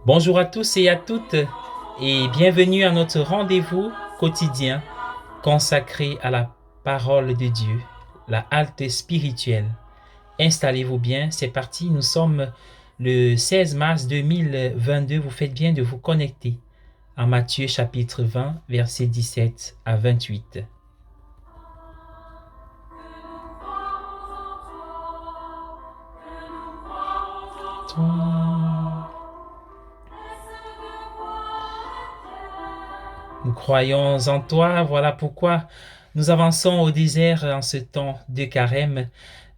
Bonjour à tous et à toutes et bienvenue à notre rendez-vous quotidien consacré à la parole de Dieu, la halte spirituelle. Installez-vous bien, c'est parti, nous sommes le 16 mars 2022, vous faites bien de vous connecter à Matthieu chapitre 20, versets 17 à 28. Nous croyons en toi, voilà pourquoi nous avançons au désert en ce temps de carême.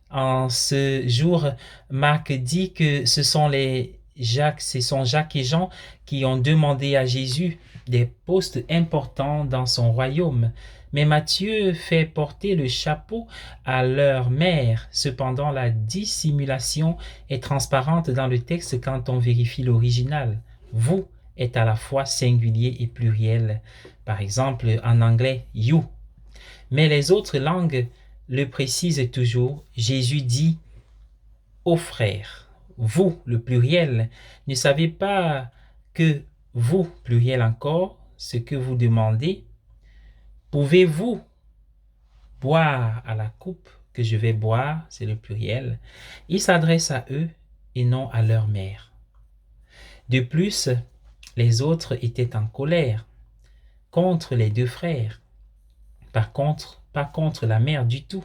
En ce jour, Marc dit que ce sont Jacques et Jean qui ont demandé à Jésus des postes importants dans son royaume. Mais Matthieu fait porter le chapeau à leur mère. Cependant, la dissimulation est transparente dans le texte quand on vérifie l'original. Vous est à la fois singulier et pluriel. Par exemple, en anglais, you. Mais les autres langues le précisent toujours. Jésus dit aux frères, vous, le pluriel, ne savez pas que vous, pluriel encore, ce que vous demandez, pouvez-vous boire à la coupe que je vais boire, c'est le pluriel. Il s'adresse à eux et non à leur mère. De plus, les autres étaient en colère contre les deux frères. Par contre, pas contre la mère du tout.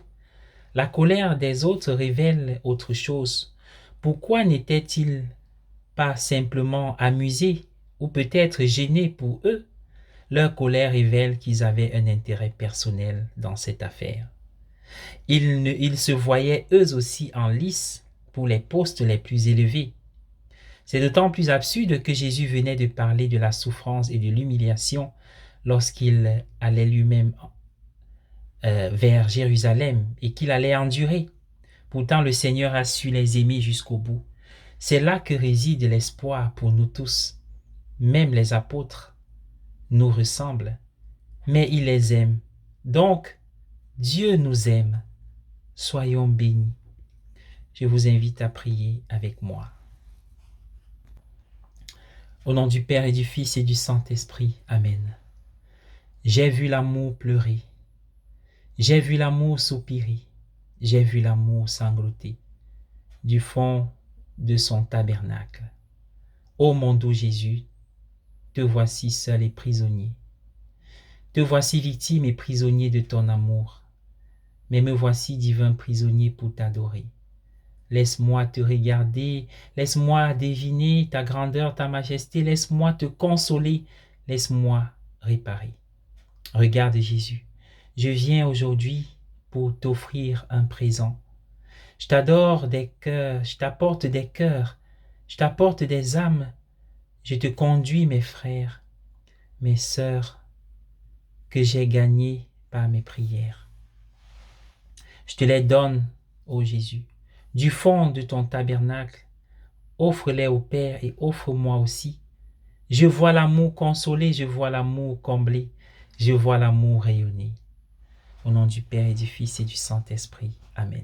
La colère des autres révèle autre chose. Pourquoi n'étaient-ils pas simplement amusés ou peut-être gênés pour eux? Leur colère révèle qu'ils avaient un intérêt personnel dans cette affaire. Ils se voyaient eux aussi en lice pour les postes les plus élevés. C'est d'autant plus absurde que Jésus venait de parler de la souffrance et de l'humiliation lorsqu'il allait lui-même vers Jérusalem et qu'il allait endurer. Pourtant, le Seigneur a su les aimer jusqu'au bout. C'est là que réside l'espoir pour nous tous. Même les apôtres nous ressemblent, mais il les aime. Donc, Dieu nous aime. Soyons bénis. Je vous invite à prier avec moi. Au nom du Père et du Fils et du Saint-Esprit. Amen. J'ai vu l'amour pleurer. J'ai vu l'amour soupirer. J'ai vu l'amour sangloter du fond de son tabernacle. Ô mon doux Jésus, te voici seul et prisonnier. Te voici victime et prisonnier de ton amour. Mais me voici divin prisonnier pour t'adorer. Laisse-moi te regarder, laisse-moi deviner ta grandeur, ta majesté, laisse-moi te consoler, laisse-moi réparer. Regarde Jésus, je viens aujourd'hui pour t'offrir un présent. Je t'adore des cœurs, je t'apporte des cœurs, je t'apporte des âmes, je te conduis mes frères, mes sœurs, que j'ai gagnés par mes prières. Je te les donne, ô Jésus, du fond de ton tabernacle, offre-les au Père et offre-moi aussi. Je vois l'amour consolé, je vois l'amour comblé, je vois l'amour rayonner. Au nom du Père et du Fils et du Saint-Esprit. Amen.